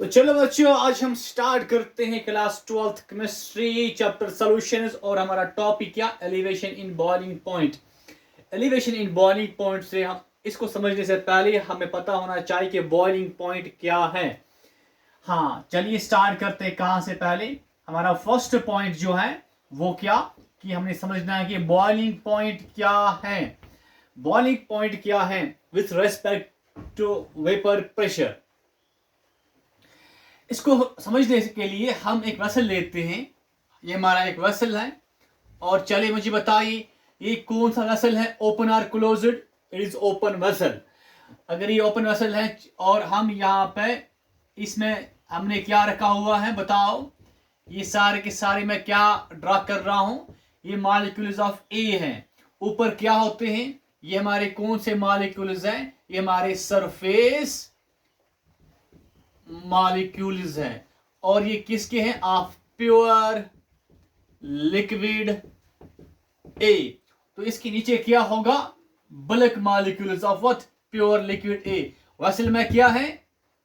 तो चलो बच्चों, आज हम स्टार्ट करते हैं class 12th chemistry chapter solutions. और हमारा टॉपिक क्या? Elevation in boiling point. Elevation in boiling point से हम इसको समझने से पहले हमें पता होना चाहिए कि बॉइलिंग पॉइंट क्या है। हाँ, चलिए स्टार्ट करते हैं। कहाँ से? पहले हमारा फर्स्ट पॉइंट जो है वो क्या कि हमने समझना है कि बॉइलिंग पॉइंट क्या है। बॉइलिंग पॉइंट क्या है with respect to vapour pressure. इसको समझने के लिए हम एक वेसल लेते हैं। ये हमारा एक वेसल है और चलिए मुझे बताइए ये कौन सा वेसल है? ओपन और closed? It is open vessel. अगर ये ओपन वेसल है और हम यहाँ पे इसमें हमने क्या रखा हुआ है बताओ। ये सारे के सारे मैं क्या ड्रा कर रहा हूं? ये मॉलिक्यूल्स ऑफ ए हैं। ऊपर क्या होते हैं? ये हमारे कौन से मॉलिक्यूल्स हैं? ये हमारे सरफेस मॉलिक्यूल्स हैं। और ये किसके हैं? Of pure liquid A. तो इसके नीचे क्या होगा? Bulk molecules of what? Pure liquid A. Vessel में क्या है?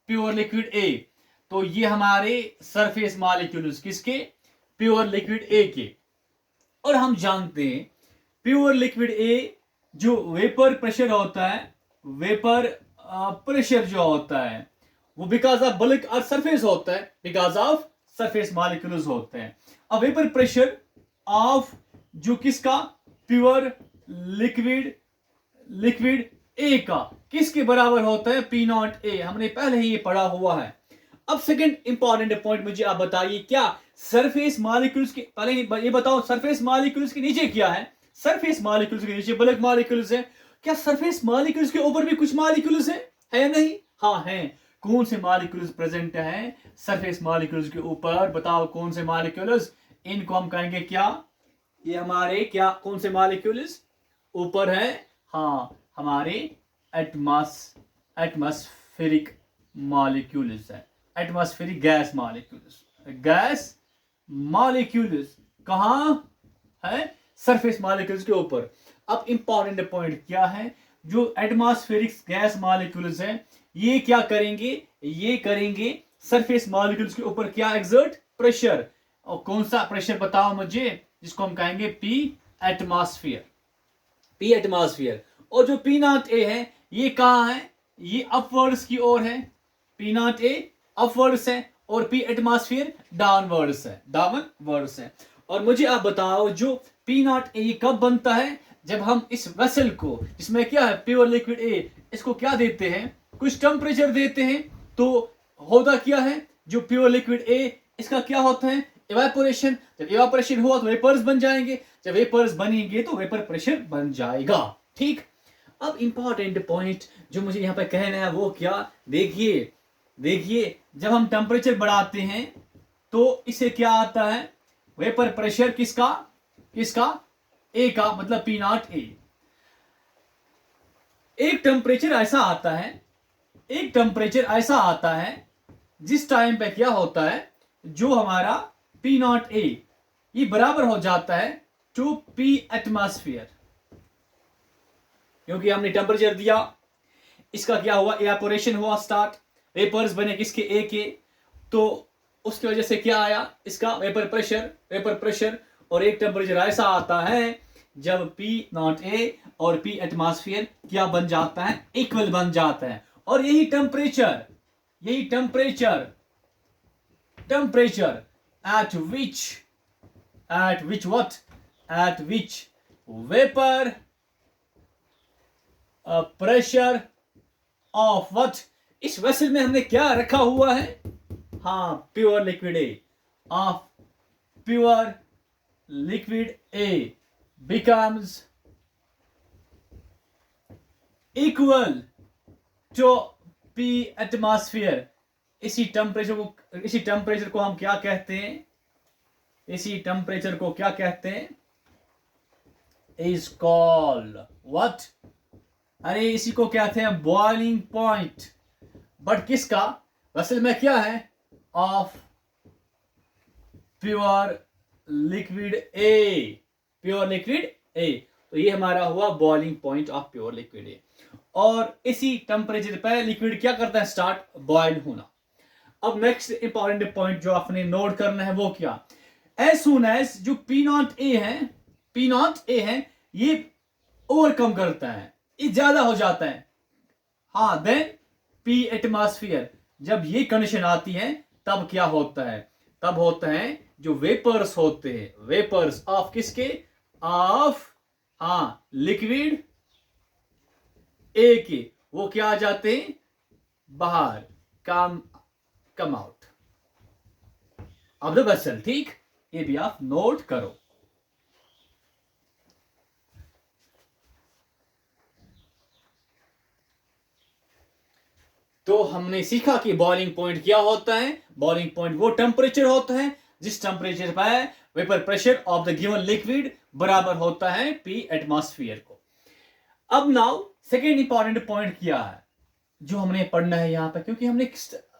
Pure liquid A. तो ये हमारे सरफेस मॉलिक्यूल्स किसके? प्योर लिक्विड ए के। और हम जानते हैं प्योर लिक्विड ए जो वेपर प्रेशर होता है, वेपर प्रेशर जो होता है वो बिकॉज ऑफ बल्क और सरफेस होता है, बिकॉज ऑफ सरफेस मॉलिक्यूल्स होते हैं। अब वेपर प्रेशर ऑफ जो किसका? प्योर लिक्विड लिक्विड ए का किसके बराबर होता है? P not a. हमने पहले ही ये पढ़ा हुआ है। अब सेकंड इंपॉर्टेंट पॉइंट मुझे आप बताइए, क्या सरफेस मॉलिक्यूल्स के पहले ये बताओ, सरफेस मॉलिक्यूल्स के नीचे क्या है? सरफेस मॉलिक्यूल्स के नीचे बल्क मॉलिक्यूल्स है। क्या सरफेस मॉलिक्यूल्स के ऊपर भी कुछ मॉलिक्यूल्स है या नहीं? हाँ है। कौन से मॉलिक्यूल्स प्रेजेंट हैं सरफेस मॉलिक्यूल्स के ऊपर? बताओ कौन से मॉलिक्यूल्स? इनको हम कहेंगे क्या? ये हमारे क्या कौन से मॉलिक्यूल्स ऊपर है? हाँ, हमारे एटमॉस्फेरिक मॉलिक्यूल्स है। Atmospheric gas molecules. Gas molecules कहाँ है? सरफेस मॉलिक्यूल्स के ऊपर। अब इंपॉर्टेंट पॉइंट क्या है? जो एटमॉस्फेरिक गैस मॉलिक्यूल्स हैं ये क्या करेंगे? ये करेंगे सरफेस मॉलिक्यूल्स के ऊपर क्या एक्सर्ट? प्रेशर। और कौन सा प्रेशर बताओ मुझे? जिसको हम कहेंगे पी एटमॉस्फेयर। P atmosphere. और जो पी नॉट ए है ये कहाँ है? ये अपवर्ड्स की ओर है। पी नॉट ए अपवर्ड्स है और पी एटमॉस्फेयर डाउनवर्ड्स है, डाउनवर्ड्स है। और मुझे आप बताओ जो पी नॉट ए कब बनता है? जब हम इस वेसल को, जिसमें क्या है? प्योर लिक्विड ए, इसको क्या देते हैं? कुछ टेम्परेचर देते हैं। तो होता क्या है? जो प्योर लिक्विड ए इसका क्या होता है? इवेपोरेशन। जब इवेपोरेशन हुआ तो वेपर्स बन जाएंगे। जब वेपर्स बनेंगे तो वेपर प्रेशर बन जाएगा। ठीक। अब इंपॉर्टेंट पॉइंट जो मुझे यहां पे कहना है वो क्या? देखिए देखिए, जब हम टेम्परेचर बढ़ाते हैं तो इससे क्या आता है? वेपर प्रेशर किसका? किसका? ए का, मतलब पी नॉट ए। एक टेम्परेचर ऐसा आता है, एक टेम्परेचर ऐसा आता है जिस टाइम पे क्या होता है? जो हमारा पी नॉट ए ये बराबर हो जाता है टू पी एटमॉस्फेयर। क्योंकि हमने टेम्परेचर दिया, इसका क्या हुआ? इवेपोरेशन हुआ स्टार्ट, वेपर्स बने किसके? ए के। तो उसकी वजह से क्या आया? इसका वेपर प्रेशर। वेपर प्रेशर और एक टेम्परेचर ऐसा आता है जब पी नॉट ए और पी एटमॉस्फेयर क्या बन जाता है? इक्वल बन जाता है। और यही temperature temperature at which vapor pressure of what? इस वेसल में हमने क्या रखा हुआ है? हाँ, pure liquid A. Of pure liquid A becomes equal to P atmosphere. इसी टेम्परेचर को हम क्या कहते हैं? इसी टेम्परेचर को क्या कहते हैं? Is called what? अरे इसी को कहते हैं बॉइलिंग पॉइंट। बट किसका? वेसल में क्या है? Of pure liquid A. Pure liquid A. तो ये हमारा हुआ boiling point of pure liquid A. और इसी टेम्परेचर पर लिक्विड क्या करता है? स्टार्ट बॉइल होना। अब नेक्स्ट इंपॉर्टेंट पॉइंट जो आपने नोट करना है वो क्या, एज सुन एज जो पी नॉट ए है, पी नॉट ए है, ये ओवरकम करता है, ये ज्यादा हो जाता है, हाँ, देन पी एटमॉस्फेयर, जब ये कंडीशन आती है तब क्या होता है, तब होता है जो वेपर्स होते हैं, वेपर्स ऑफ किसके, ऑफ, हाँ, लिक्विड ए के, वो क्या आ जाते हैं बाहर, come out of the vessel. ठीक, ये भी आप नोट करो। तो हमने सीखा कि बॉइलिंग पॉइंट क्या होता है। बॉइलिंग पॉइंट वो टेम्परेचर होता है जिस टेम्परेचर पर vapour pressure of the given liquid बराबर होता है पी एटमॉस्फेयर को। अब नाउ सेकेंड इंपॉर्टेंट पॉइंट क्या है जो हमने पढ़ना है यहां पर, क्योंकि हमने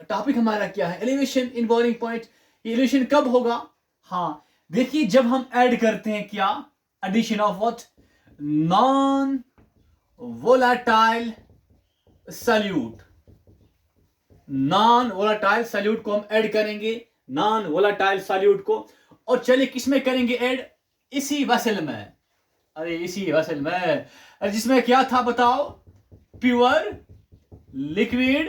टॉपिक हमारा क्या है, elevation in boiling point. Elevation कब होगा, हाँ देखिए जब हम ऐड करते हैं क्या, addition of what, non volatile solute, non volatile solute को हम ऐड करेंगे, नॉन वोलाटाइल सॉल्यूट को, और चलिए किसमें करेंगे ऐड, इसी वेसल में, अरे इसी वेसल में, जिसमें क्या था बताओ, प्योर लिक्विड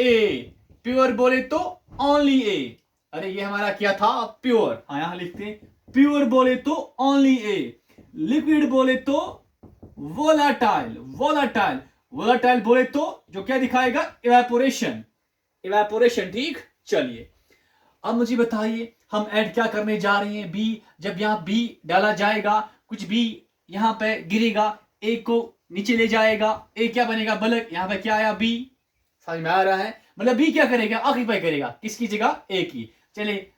ए, प्योर बोले तो ओनली ए, अरे ये हमारा क्या था प्योर, हाँ यहां लिखते हैं, प्योर बोले तो ओनली ए, लिक्विड बोले तो वोलाटाइल, वोलाटाइल, वोलाटाइल बोले तो जो क्या दिखाएगा, इवेपोरेशन, इवेपोरेशन। ठीक, चलिए अब मुझे बताइए हम ऐड क्या करने जा रहे हैं, बी, जब यहां बी डाला जाएगा, कुछ बी यहां पे गिरेगा, ए को नीचे ले जाएगा, ए क्या बनेगा बल्क, यहां पे क्या आया बी, समझ में आ रहा है, मतलब बी क्या करेगा, ऑक्यूपाई करेगा किसकी जगह, ए की। चलिए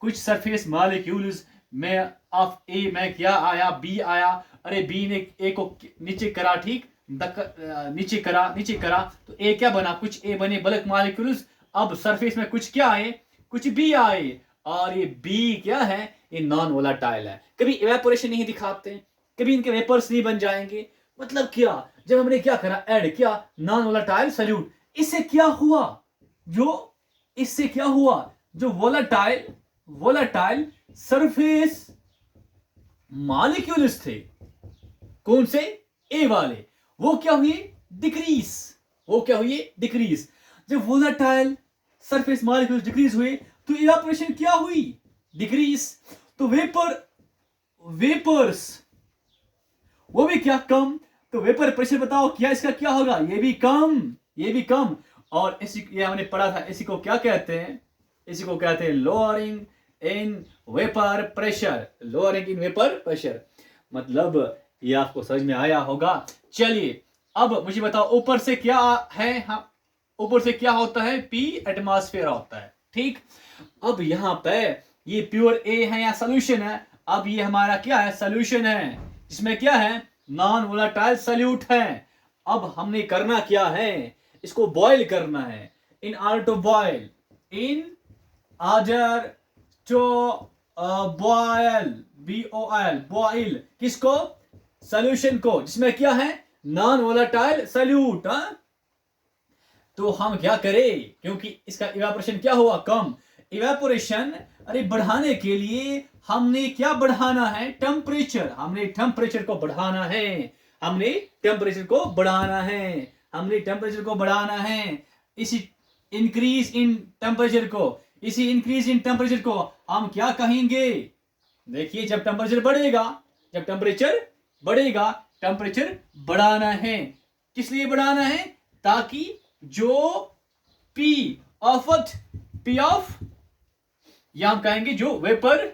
कुछ सरफेस मॉलिक्यूल्स में ऑफ ए में क्या आया, बी आया, अरे बी ने ए को नीचे करा, ठीक, नीचे करा, नीचे करा, तो ए क्या बना, कुछ ए बने बल्क मॉलिक्यूल्स, अब सरफेस में कुछ क्या आए, कुछ बी आए, और ये बी क्या है, ये नॉन वोलाटाइल है, कभी इवेपोरेशन नहीं दिखाते, कभी इनके वेपर्स नहीं बन जाएंगे, मतलब क्या, जब हमने क्या करा, ऐड किया नॉन वोलाटाइल सॉल्यूट, इससे क्या हुआ, जो इससे क्या हुआ, जो वोलाटाइल, वोलाटाइल सरफेस मॉलिक्यूल्स थे, कौन से, ए वाले, वो क्या हुए, डिक्रीज, वो क्या हुए, डिक्रीज, जब वोलाटाइल सरफेस मॉलिक्यूल्स डिक्रीज हुए तो इवेपोरेशन क्या हुई, डिक्रीज, तो वेपर, वेपर्स वो भी क्या कम, तो वेपर प्रेशर बताओ क्या इसका क्या होगा, ये भी कम, ये भी कम, और इसी, ये हमने पढ़ा था, इसी को क्या कहते हैं, इसी को कहते हैं lowering in vapour pressure, lowering in vapour pressure, मतलब ये आपको समझ में आया होगा। चलिए अब मुझे बताओ ऊपर से क्या है, हाँ ऊपर से क्या होता है, पी एटमॉस्फेयर होता है, ठीक। अब यहां पे ये प्योर ए है या सोल्यूशन है, अब ये हमारा क्या है, सोल्यूशन है, जिसमें क्या है, नॉन वोलाटाइल सॉल्यूट है। अब हमने करना क्या है, इसको बॉयल करना है, in order to boil, in order to boil, BOIL, boil किसको, सॉल्यूशन को, जिसमें क्या है, नॉन वोलाटाइल सॉल्यूट, तो हम क्या करें, क्योंकि इसका इवेपोरेशन क्या हुआ, कम, इवेपोरेशन अरे बढ़ाने के लिए हमने क्या बढ़ाना है, टेम्परेचर, हमने टेम्परेचर को बढ़ाना है, हमने टेम्परेचर को बढ़ाना है, हमने टेम्परेचर को बढ़ाना है, इसी इंक्रीज इन टेम्परेचर को, इसी इंक्रीज इन टेम्परेचर को हम क्या कहेंगे, देखिए जब टेम्परेचर बढ़ेगा, जब टेम्परेचर बढ़ेगा, टेम्परेचर बढ़ाना है, किस लिए बढ़ाना है, ताकि जो P of what, P of, या हम कहेंगे जो वेपर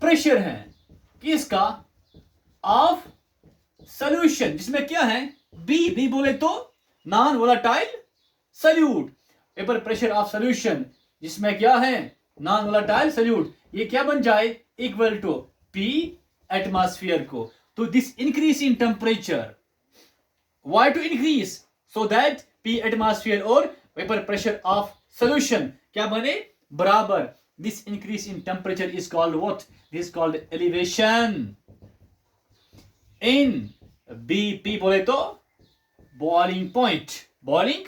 प्रेशर है, किसका, ऑफ सॉल्यूशन, जिसमें क्या है, बी बोले तो non volatile solute, vapour pressure of solution, जिसमें क्या है, नॉन वोलाटाइल सॉल्यूट, ये क्या बन जाए, इक्वल टू P एटमॉस्फेयर को, तो this increase in temperature, why to increase, so that P atmosphere और vapor pressure of solution क्या बने, बराबर, this increase in temperature is called what, this is called elevation in BP बोले तो boiling point, boiling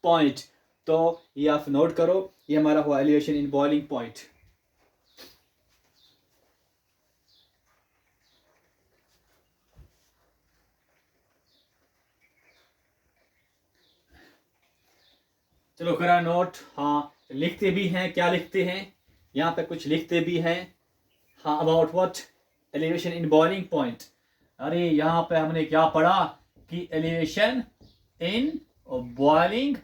point, तो ये आप note करो, ये हमारा हुआ एलिवेशन इन बॉइलिंग पॉइंट। चलो करा नोट। हाँ, लिखते भी हैं, क्या लिखते हैं यहाँ पे, कुछ लिखते भी हैं। हाँ, about what, elevation in boiling point. अरे यहाँ पे हमने क्या पढ़ा कि एलिवेशन इन बॉइलिंग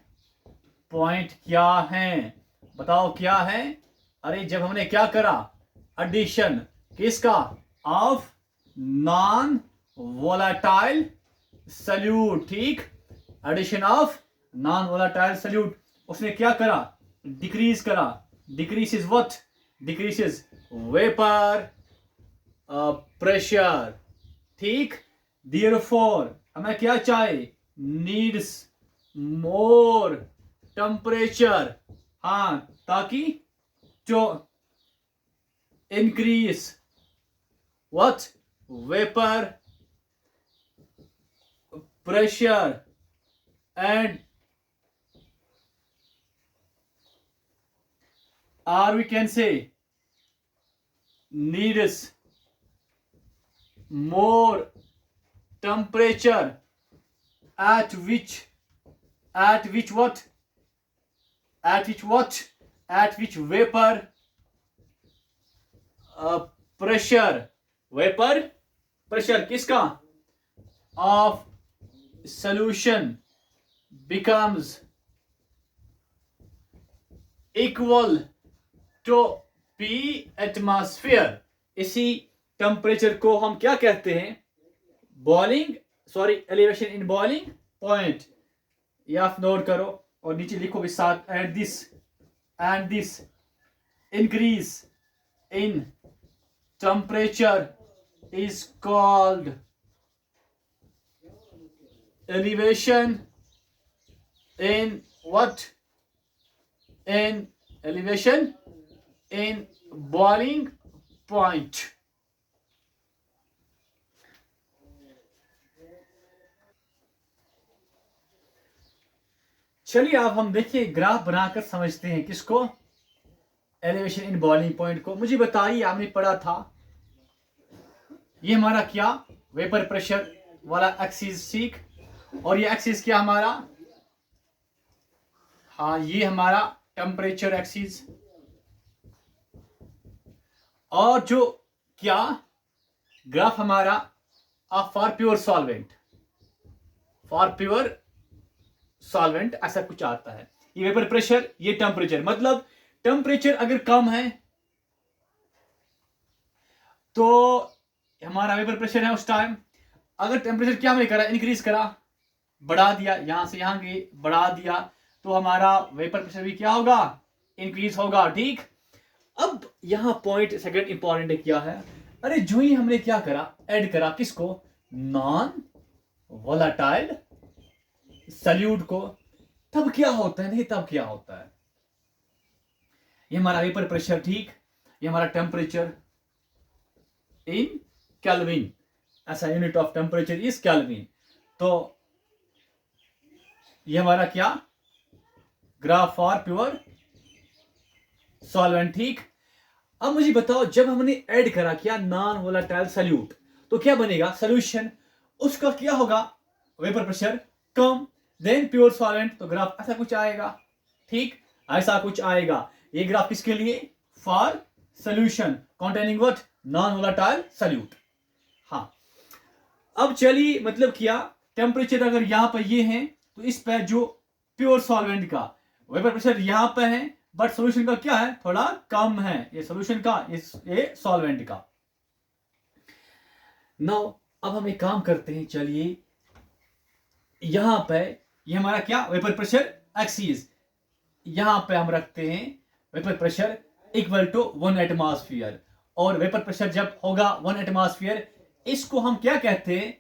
पॉइंट क्या है, बताओ क्या है। अरे जब हमने क्या करा, एडिशन किसका, ऑफ नॉन वोलाटाइल सल्यूट, ठीक, addition of non volatile solute, उसने क्या करा, डिक्रीज करा। Decrease what, decrease vapour pressure, ठीक। देयरफॉर हमें क्या चाहिए, नीड्स मोर टेम्परेचर, हाँ, ताकि जो increase what, vapour pressure and or we can say needs more temperature at which what, at which vapor pressure, vapor pressure किसका, of solution becomes equal to P atmosphere। इसी temperature को हम क्या कहते हैं, boiling, sorry elevation in boiling point. ये आप note करो और नीचे लिखो भी साथ, and this increase in temperature is called elevation in what, in elevation in boiling point। चलिए अब हम देखिए ग्राफ बनाकर समझते हैं किसको, एलिवेशन इन बॉइलिंग पॉइंट को। मुझे बताइए, आपने पढ़ा था ये हमारा क्या, वेपर प्रेशर वाला एक्सिस, ठीक, और ये एक्सिस क्या हमारा, हाँ ये हमारा टेम्परेचर एक्सिस, और जो क्या ग्राफ हमारा for pure solvent, for pure solvent ऐसा कुछ आता है। ये वेपर प्रेशर, ये टेम्परेचर, मतलब टेम्परेचर अगर कम है तो हमारा वेपर प्रेशर है उस टाइम। अगर टेम्परेचर क्या हमने करा, इंक्रीज करा, बढ़ा दिया, यहां से यहां गए बढ़ा दिया, तो हमारा वेपर प्रेशर भी क्या होगा, इंक्रीज होगा, ठीक। अब यहां पॉइंट सेकंड इंपॉर्टेंट क्या है, अरे जो ही हमने क्या करा, ऐड करा किसको, नॉन वोलाटाइल सल्यूट को, तब क्या होता है, नहीं तब क्या होता है, ये हमारा वेपर प्रेशर, ठीक, ये हमारा टेम्परेचर इन केल्विन, ऐसा unit of temperature is kelvin. तो ये हमारा क्या, ग्राफ फॉर प्योर सॉल्वेंट, ठीक। अब मुझे बताओ, जब हमने ऐड करा क्या नॉन वोलाटाइल सल्यूट, तो क्या बनेगा सॉल्यूशन, उसका क्या होगा, वेपर प्रेशर कम, देन प्योर सॉल्वेंट, तो ग्राफ ऐसा कुछ आएगा, ठीक, ऐसा कुछ आएगा। ये ग्राफ किसके लिए, for solution containing what, non volatile solute. हाँ, अब चलिए, मतलब क्या, टेम्परेचर अगर यहां पर ये है तो इस पर जो प्योर सॉल्वेंट का वेपर प्रेशर यहां पर है, बट सॉल्यूशन का क्या है, थोड़ा कम है, ये सॉल्यूशन का, ये सॉल्वेंट का। नाउ अब हम एक काम करते हैं, चलिए यहां पे ये हमारा क्या, वेपर प्रेशर एक्सिस, यहां पे हम रखते हैं vapour pressure equal to 1 atmosphere, और वेपर प्रेशर जब होगा 1 एटमॉस्फेयर, इसको हम क्या कहते हैं,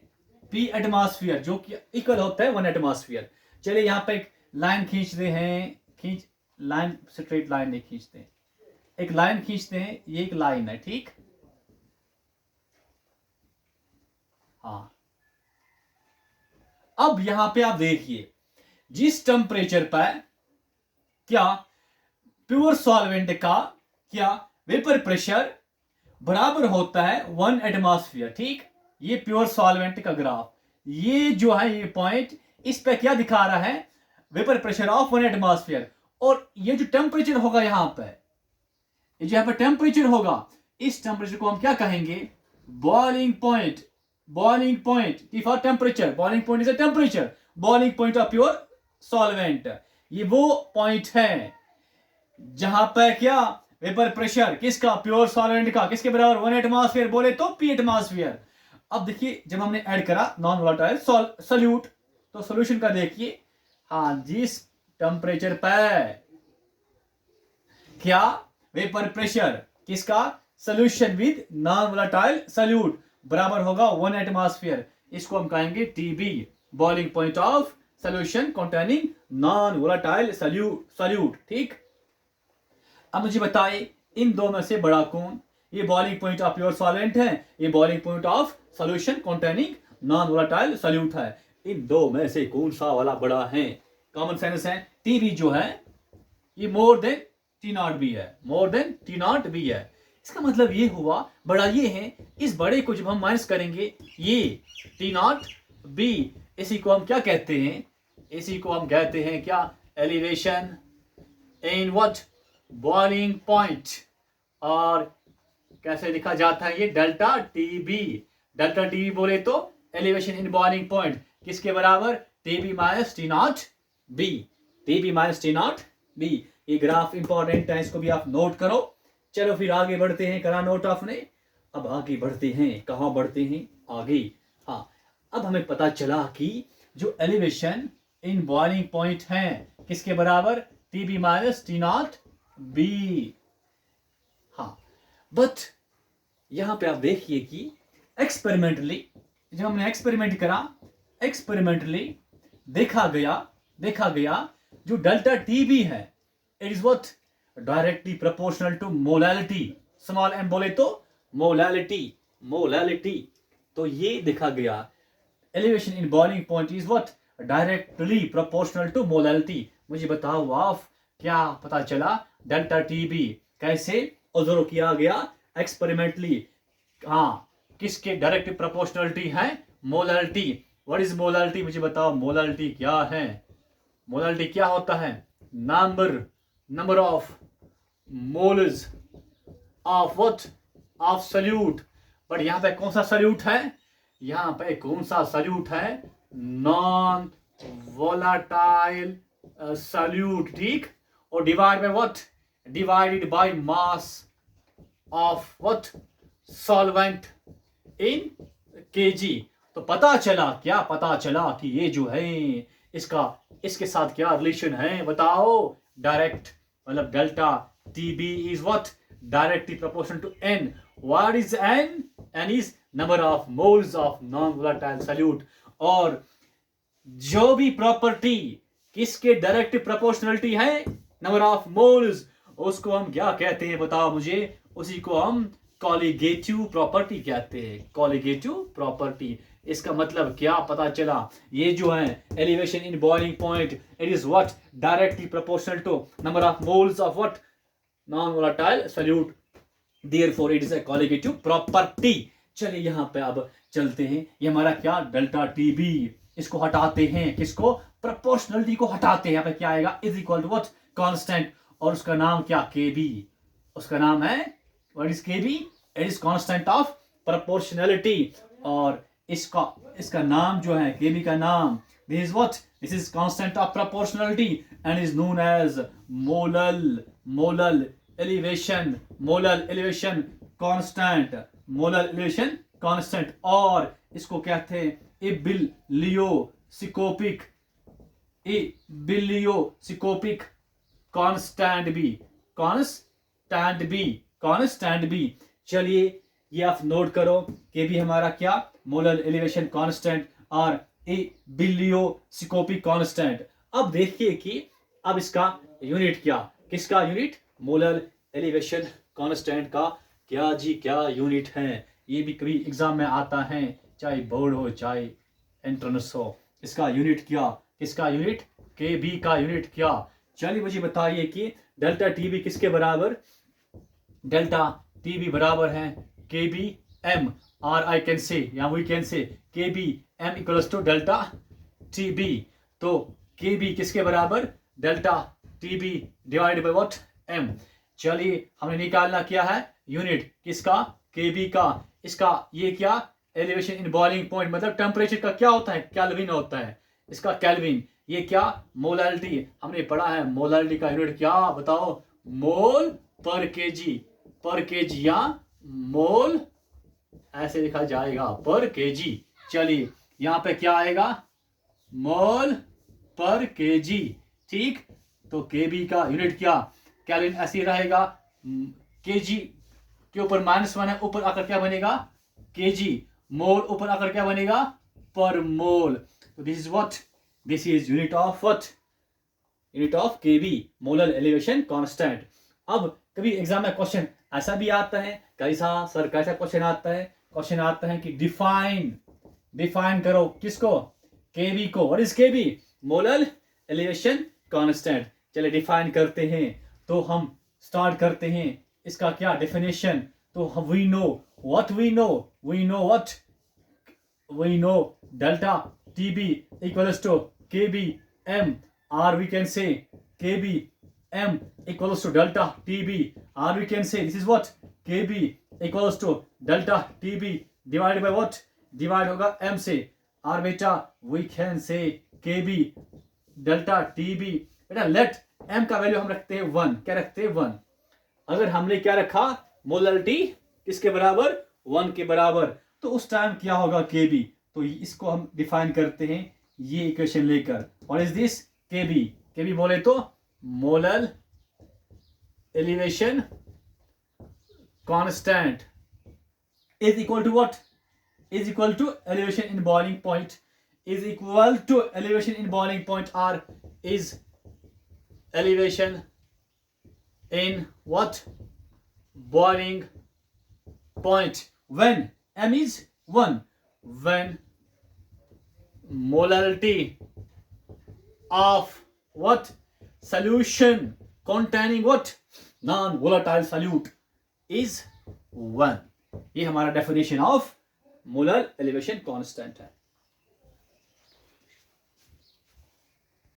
पी एटमॉस्फेयर, जो कि इक्वल होता है 1 एटमॉस्फेयर। चलिए यहां पे एक लाइन खींचते हैं, लाइन, स्ट्रेट लाइन नहीं खींचते, एक लाइन खींचते हैं, ये एक लाइन है, ठीक। हाँ, अब यहां पे आप देखिए, जिस टेम्परेचर पर क्या प्योर सॉल्वेंट का क्या वेपर प्रेशर बराबर होता है 1 एटमॉस्फेयर। ठीक, ये प्योर सॉल्वेंट का ग्राफ, ये जो है ये पॉइंट, इस पे क्या दिखा रहा है, वेपर प्रेशर ऑफ 1 एटमॉस्फेयर। और ये जो टेम्परेचर होगा यहाँ पे, ये जो यहाँ पे टेम्परेचर होगा, इस टेम्परेचर को हम क्या कहेंगे, boiling point. Boiling point, T for temperature, boiling point is a temperature, boiling point of pure solvent. ये वो पॉइंट है जहां पर क्या वेपर प्रेशर किसका, प्योर सॉल्वेंट का, किसके बराबर, 1 एटमॉस्फेयर, बोले तो P एटमॉस्फेयर। अब देखिए जब हमने ऐड करा नॉन वोलेटाइल सॉल्यूट, तो सॉल्यूशन का देखिए, हाँ, जिस टेम्परेचर पर क्या वेपर प्रेशर किसका, solution with non volatile solute बराबर होगा 1 एटमॉस्फेयर, इसको हम कहेंगे TB, boiling point of solution containing non volatile solute. ठीक, अब मुझे बताइए इन दो में से बड़ा कौन, ये boiling point of pure solvent है, ये boiling point of solution containing non volatile solute है, इन दो में से कौन सा वाला बड़ा है। कॉमन सेंस है, TB जो है ये मोर देन T0B है, मोर देन T0B है। इसका मतलब ये हुआ बड़ा ये है, इस बड़े को जब हम माइनस करेंगे ये T0B, इसी को हम क्या कहते हैं, इसी को हम कहते हैं क्या, elevation in what, boiling point. और कैसे लिखा जाता है ये, डेल्टा TB। डेल्टा TB बोले तो एलिवेशन इन बॉइलिंग पॉइंट किसके बराबर, TB minus T0B, TB minus T0B। ये ग्राफ इंपॉर्टेंट है, इसको भी आप नोट करो। चलो फिर आगे बढ़ते हैं, करा नोट आपने। अब आगे बढ़ते हैं, कहाँ बढ़ते हैं, आगे। हाँ, अब हमें पता चला कि जो एलिवेशन इन बॉइलिंग पॉइंट है किसके बराबर, TB माइनस T0B। हाँ, बट यहां पे आप देखिए कि एक्सपेरिमेंटली जब हमने एक्सपेरिमेंट करा, एक्सपेरिमेंटली देखा गया जो डेल्टा TB है, it is what, directly proportional to molality. Small m बोले तो मोलैलिटी। तो ये देखा गया elevation in boiling point is what, directly proportional to molality. मुझे बताओ आप, क्या पता चला, डेल्टा TB कैसे ऑब्जर्व किया गया एक्सपेरिमेंटली, हाँ, किसके डायरेक्ट प्रोपोर्शनलिटी है, मोलैलिटी। व्हाट इज मोलैलिटी, मुझे बताओ मोलैलिटी क्या है। मोलैलिटी क्या होता है, number of moles of what, of solute. But यहां पे कौन सा सॉल्यूट है, यहां पे कौन सा सॉल्यूट है, नॉन वोलेटाइल सॉल्यूट। ठीक, और divide by what, divided by mass of what, solvent in kg। तो पता चला, क्या पता चला कि ये जो है इसके साथ क्या रिलेशन है, बताओ, डायरेक्ट, मतलब delta TB is what, directly proportional to n। What is n, n is number of moles of non volatile solute. और जो भी प्रॉपर्टी किसके डायरेक्ट प्रोपोर्शनलिटी है, नंबर ऑफ मोल्स, उसको हम क्या कहते हैं, बताओ मुझे, उसी को हम कॉलिगेटिव प्रॉपर्टी कहते हैं, कॉलिगेटिव प्रॉपर्टी। इसका मतलब क्या पता चला, ये जो है elevation in boiling point, it is what, directly proportional to number of moles of what, non volatile solute, therefore it is a colligative property. चलिए यहाँ पे अब चलते हैं, ये हमारा क्या, डेल्टा TB, इसको हटाते हैं, किसको, प्रोपोर्शनलिटी को हटाते हैं। यहाँ पे क्या आएगा, is equal to what, constant, और उसका नाम क्या, KB, उसका नाम है what is KB, it is constant of proportionality. और इसका नाम जो है, KB का नाम, this is what, this is constant of proportionality and is known as molal elevation constant, molal elevation constant. और इसको कहते हैं इबिलियोसिकोपिक कांस्टेंट बी। चलिए ये आप नोट करो, कि भी हमारा क्या, मोलर एलिवेशन कांस्टेंट और इबिलियोसिकोपिक कांस्टेंट। अब देखिए कि अब इसका यूनिट क्या, किसका यूनिट, मोलर एलिवेशन कांस्टेंट का क्या जी, क्या यूनिट है। ये भी कभी एग्जाम में आता है, चाहे बोर्ड हो चाहे एंट्रेंस हो। इसका यूनिट क्या, किसका यूनिट, KB का यूनिट क्या, चलिए मुझे बताइए कि डेल्टा टी बी किसके बराबर, डेल्टा टी बी बराबर है के बी एम, और आई कैन से या we can say K B M equals to delta T B. तो के बी किसके बराबर, delta T B divide by what, M. चलिए हमने निकालना क्या है, यूनिट किसका, के बी का। इसका ये क्या, एलिवेशन इन बॉइलिंग पॉइंट, मतलब टेम्परेचर का क्या होता है, केल्विन होता है, इसका केल्विन। ये क्या, मोलालिटी, हमने पढ़ा है मोलालिटी का यूनिट क्या, बताओ, मोल पर केजी या मोल ऐसे लिखा जाएगा पर केजी। चलिए यहाँ पे क्या आएगा, मोल पर केजी, ठीक। तो केबी का यूनिट क्या, केल्विन ऐसे ही रहेगा, केजी के ऊपर -1 है, ऊपर आकर क्या बनेगा, केजी, मोल ऊपर आकर क्या बनेगा, पर मोल। तो this is what, this is unit of what, unit of KB, molar elevation constant. अब कभी एग्जाम में क्वेश्चन ऐसा भी आता है, कैसा सर, कैसा क्वेश्चन आता है, क्वेश्चन आता है कि डिफाइन करो किसको, केबी को। What is KB, molar elevation constant. चलिए डिफाइन करते हैं, तो हम स्टार्ट करते हैं इसका क्या डेफिनेशन। तो we know what, we know delta TB equals to KB M, or we can say kb m equals to delta tb, or we can say this is what, kb equals to delta tb divided by what, divide होगा m से, और बेटा we can say kb delta tb। बेटा late m का value हम रखते हैं 1, क्या रखते हैं 1। अगर हमने क्या रखा, मोलरिटी किसके बराबर, 1 के बराबर, तो उस टाइम क्या होगा kb। तो इसको हम डिफाइन करते हैं ये इक्वेशन लेकर। व्हाट इज दिस, केबी बोले तो molar elevation constant is equal to what, is equal to elevation in boiling point, is equal to elevation in boiling point, or is elevation in what, boiling point, when m is 1, when molarity of what, solution containing what, non-volatile solute is 1। ये हमारा definition of molar elevation constant है।